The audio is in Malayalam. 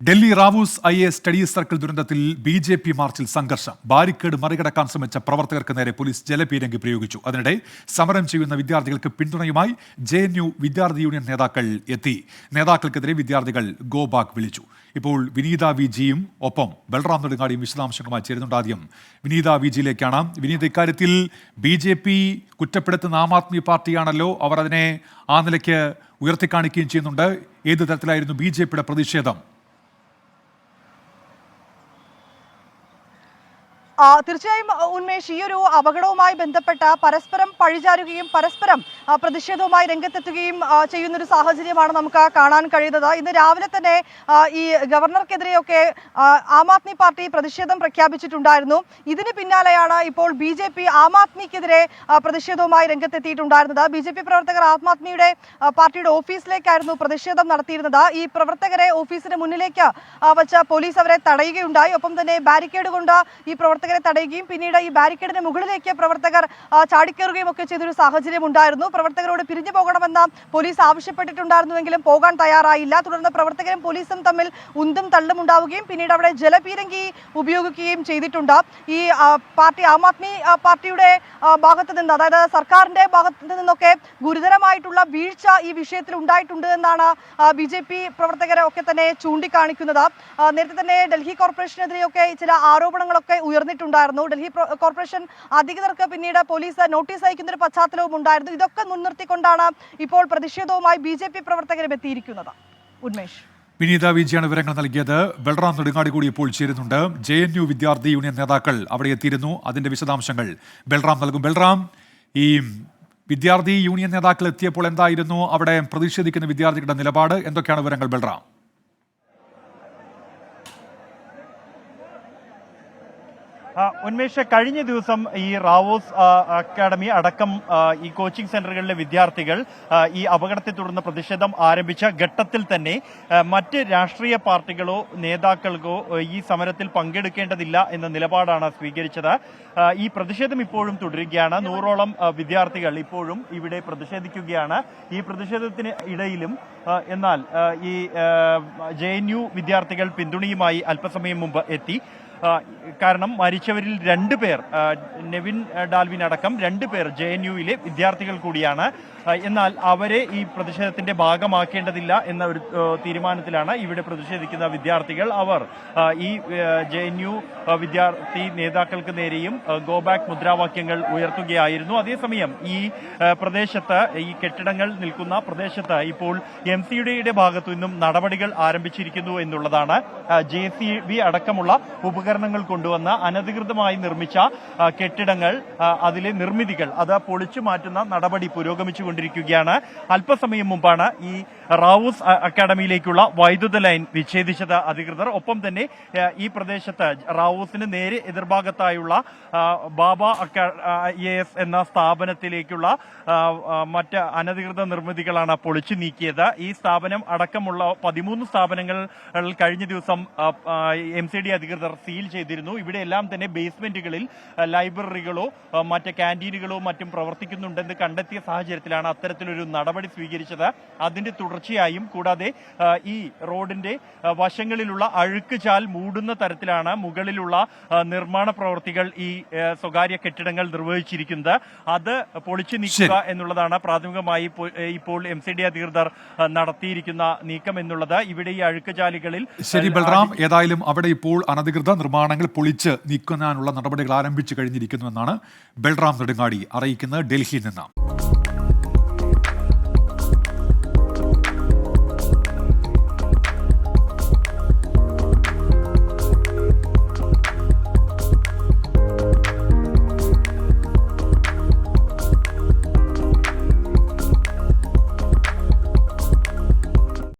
Delhi Rau's IAS study circle ദുരന്തത്തിൽ BJP മാർച്ചിൽ സംഘർഷം. ബാരിക്കേഡ് മറികടക്കാൻ ശ്രമിച്ച പ്രവർത്തകർക്ക് നേരെ പോലീസ് ജലപീരങ്കി പ്രയോഗിച്ചു. അതിനിടെ സമരം ചെയ്യുന്ന വിദ്യാർത്ഥികൾക്ക് പിന്തുണയുമായി JNU വിദ്യാർത്ഥി യൂണിയൻ നേതാക്കൾ എത്തി. നേതാക്കൾക്കെതിരെ വിദ്യാർത്ഥികൾ ഗോ ബാക്ക് വിളിച്ചു. ഇപ്പോൾ വിനീത VGയും ഒപ്പം ബൽറാം നെടുങ്ങാടിയും വിശദാംശങ്ങളുമായി ചേരുന്നുണ്ട്. ആദ്യം വിനീത VGയിലേക്കാണ്. വിനീത, ഇക്കാര്യത്തിൽ BJP കുറ്റപ്പെടുത്തുന്ന ആം ആദ്മി പാർട്ടിയാണല്ലോ, അവർ അതിനെ ആ നിലയ്ക്ക് ഉയർത്തിക്കാണിക്കുകയും ചെയ്യുന്നുണ്ട്. ഏത് തരത്തിലായിരുന്നു BJPയുടെ പ്രതിഷേധം? തീർച്ചയായും ഉന്മേഷ്, ഈ ഒരു അപകടവുമായി ബന്ധപ്പെട്ട പരസ്പരം പഴിചാരുകയും പരസ്പരം പ്രതിഷേധവുമായി രംഗത്തെത്തുകയും ചെയ്യുന്നൊരു സാഹചര്യമാണ് നമുക്ക് കാണാൻ കഴിയുന്നത്. ഇന്ന് രാവിലെ തന്നെ ഈ ഗവർണർക്കെതിരെയൊക്കെ ആം ആദ്മി പാർട്ടി പ്രതിഷേധം പ്രഖ്യാപിച്ചിട്ടുണ്ടായിരുന്നു. ഇതിന് പിന്നാലെയാണ് ഇപ്പോൾ BJP ആം ആദ്മിക്കെതിരെ പ്രതിഷേധവുമായി രംഗത്തെത്തിയിട്ടുണ്ടായിരുന്നത്. BJP പ്രവർത്തകർ ആം ആദ്മിയുടെ പാർട്ടിയുടെ ഓഫീസിലേക്കായിരുന്നു പ്രതിഷേധം നടത്തിയിരുന്നത്. ഈ പ്രവർത്തകരെ ഓഫീസിന് മുന്നിലേക്ക് വച്ച് പോലീസ് അവരെ തടയുകയുണ്ടായി. ഒപ്പം തന്നെ ബാരിക്കേഡ് കൊണ്ട് ഈ പ്രവർത്തകരെ തടയുകയും പിന്നീട് ഈ ബാരിക്കേഡിന് മുകളിലേക്ക് പ്രവർത്തകർ ചാടിക്കയറുകയും ഒക്കെ ചെയ്തൊരു സാഹചര്യം ഉണ്ടായിരുന്നു. പ്രവർത്തകരോട് പിരിഞ്ഞു പോകണമെന്ന് പോലീസ് ആവശ്യപ്പെട്ടിട്ടുണ്ടായിരുന്നുവെങ്കിലും പോകാൻ തയ്യാറായില്ല. തുടർന്ന് പ്രവർത്തകരും പോലീസും തമ്മിൽ ഉന്തും തള്ളും ഉണ്ടാവുകയും പിന്നീട് അവിടെ ജലപീരങ്കി ഉപയോഗിക്കുകയും ചെയ്തിട്ടുണ്ട്. ഈ പാർട്ടി ആം ആദ്മി പാർട്ടിയുടെ ഭാഗത്ത് നിന്ന്, അതായത് സർക്കാരിന്റെ ഭാഗത്ത് നിന്നൊക്കെ ഗുരുതരമായിട്ടുള്ള വീഴ്ച ഈ വിഷയത്തിൽ ഉണ്ടായിട്ടുണ്ട് എന്നാണ് BJP പ്രവർത്തകരെ ഒക്കെ തന്നെ ചൂണ്ടിക്കാണിക്കുന്നത്. നേരത്തെ തന്നെ ഡൽഹി കോർപ്പറേഷനെതിരെയൊക്കെ ചില ആരോപണങ്ങളൊക്കെ ഉയർന്നിട്ടുണ്ടായിരുന്നു. ഡൽഹി കോർപ്പറേഷൻ അധികൃതർക്ക് പിന്നീട് പോലീസ് നോട്ടീസ് അയക്കുന്ന ഒരു പശ്ചാത്തലവും ഉണ്ടായിരുന്നു. ഇതൊക്കെ മുൻനിർത്തിക്കൊണ്ടാണ് ഇപ്പോൾ പ്രതിഷേധവുമായി BJP പ്രവർത്തകരും എത്തിയിരിക്കുന്നത്. ഉന്മേഷ്, വിനീത VGയാണ് വിവരങ്ങൾ നൽകിയത്. ബൽറാം നെടുങ്ങാടി കൂടി ഇപ്പോൾ ചേരുന്നുണ്ട്. JNU വിദ്യാർത്ഥി യൂണിയൻ നേതാക്കൾ അവിടെ എത്തിയിരുന്നു. അതിന്റെ വിശദാംശങ്ങൾ ബൽറാം നൽകും. ബൽറാം, ഈ വിദ്യാർത്ഥി യൂണിയൻ നേതാക്കൾ എത്തിയപ്പോൾ എന്തായിരുന്നു അവിടെ പ്രതിഷേധിക്കുന്ന വിദ്യാർത്ഥികളുടെ നിലപാട്? എന്തൊക്കെയാണ് വിവരങ്ങൾ ബൽറാം? ഉന്മേഷ്, കഴിഞ്ഞ ദിവസം ഈ റാവോസ് അക്കാഡമി അടക്കം ഈ കോച്ചിംഗ് സെന്ററുകളിലെ വിദ്യാർത്ഥികൾ ഈ അപകടത്തെ തുടർന്ന് പ്രതിഷേധം ആരംഭിച്ച ഘട്ടത്തിൽ തന്നെ മറ്റ് രാഷ്ട്രീയ പാർട്ടികളോ നേതാക്കൾക്കോ ഈ സമരത്തിൽ പങ്കെടുക്കേണ്ടതില്ല എന്ന നിലപാടാണ് സ്വീകരിച്ചത്. ഈ പ്രതിഷേധം ഇപ്പോഴും തുടരുകയാണ്. 100ഓളം വിദ്യാർത്ഥികൾ ഇപ്പോഴും ഇവിടെ പ്രതിഷേധിക്കുകയാണ്. ഈ പ്രതിഷേധത്തിന് ഇടയിലും എന്നാൽ ഈ JNU വിദ്യാർത്ഥികൾ പിന്തുണയുമായി അല്പസമയം മുമ്പ് എത്തി. കാരണം മരിച്ചവരിൽ 2 പേർ, നെവിൻ ഡാൽവിൻ അടക്കം 2 പേർ JNUവിലെ വിദ്യാർത്ഥികൾ കൂടിയാണ്. എന്നാൽ അവരെ ഈ പ്രതിഷേധത്തിന്റെ ഭാഗമാക്കേണ്ടതില്ല എന്ന ഒരു തീരുമാനത്തിലാണ് ഇവിടെ പ്രതിഷേധിക്കുന്ന വിദ്യാർത്ഥികൾ. അവർ ഈ JNU വിദ്യാർത്ഥി നേതാക്കൾക്ക് നേരെയും ഗോ ബാക്ക് മുദ്രാവാക്യങ്ങൾ ഉയർത്തുകയായിരുന്നു. അതേസമയം ഈ പ്രദേശത്ത്, ഈ കെട്ടിടങ്ങൾ നിൽക്കുന്ന പ്രദേശത്ത് ഇപ്പോൾ MCDയുടെ ഭാഗത്തു നിന്നും നടപടികൾ ആരംഭിച്ചിരിക്കുന്നു എന്നുള്ളതാണ്. JCB അടക്കമുള്ള ഉപകരണങ്ങൾ കൊണ്ടുവന്ന് അനധികൃതമായി നിർമ്മിച്ച കെട്ടിടങ്ങൾ, അതിലെ നിർമ്മിതികൾ അത് പൊളിച്ചു മാറ്റുന്ന നടപടി പുരോഗമിച്ചുകൊണ്ടിരിക്കുകയാണ്. അല്പസമയം മുമ്പാണ് ഈ റാവൂസ് അക്കാഡമിയിലേക്കുള്ള വൈദ്യുത ലൈൻ വിച്ഛേദിച്ചത് അധികൃതർ. ഒപ്പം തന്നെ ഈ പ്രദേശത്ത് റാവൂസിന് നേരെ എതിർഭാഗത്തായുള്ള ബാബ IAS എന്ന സ്ഥാപനത്തിലേക്കുള്ള മറ്റ് അനധികൃത നിർമ്മിതികളാണ് പൊളിച്ചു നീക്കിയത്. ഈ സ്ഥാപനം അടക്കമുള്ള 13 സ്ഥാപനങ്ങൾ കഴിഞ്ഞ ദിവസം MCD അധികൃതർ സീൽ ചെയ്തിരുന്നു. ഇവിടെയെല്ലാം തന്നെ ബേസ്മെന്റുകളിൽ ലൈബ്രറികളോ മറ്റ് ക്യാന്റീനുകളോ മറ്റും പ്രവർത്തിക്കുന്നുണ്ടെന്ന് കണ്ടെത്തിയ സാഹചര്യത്തിലാണ് അത്തരത്തിലൊരു നടപടി സ്വീകരിച്ചത്. അതിന്റെ തുടർച്ചയായും കൂടാതെ ഈ റോഡിന്റെ വശങ്ങളിലുള്ള അഴുക്ക് ചാൽ മൂടുന്ന തരത്തിലാണ് മുകളിലുള്ള നിർമ്മാണ പ്രവർത്തികൾ ഈ സ്വകാര്യ കെട്ടിടങ്ങൾ നിർവഹിച്ചിരിക്കുന്നത്. അത് പൊളിച്ചു നീക്കുക എന്നുള്ളതാണ് പ്രാഥമികമായി ഇപ്പോൾ MCD അധികൃതർ നടത്തിയിരിക്കുന്ന നീക്കം എന്നുള്ളത്. ഇവിടെ ഈ അഴുക്കുചാലുകളിൽ ശരി ബൽറാം, ഏതായാലും അവിടെ ഇപ്പോൾ അനധികൃത നിർമ്മാണങ്ങൾ പൊളിച്ച് നീക്കാനുള്ള നടപടികൾ ആരംഭിച്ചു കഴിഞ്ഞിരിക്കുന്നു എന്നാണ് ബൽറാം നെടുങ്ങാടി അറിയിക്കുന്നത് ഡൽഹിയിൽ നിന്ന്.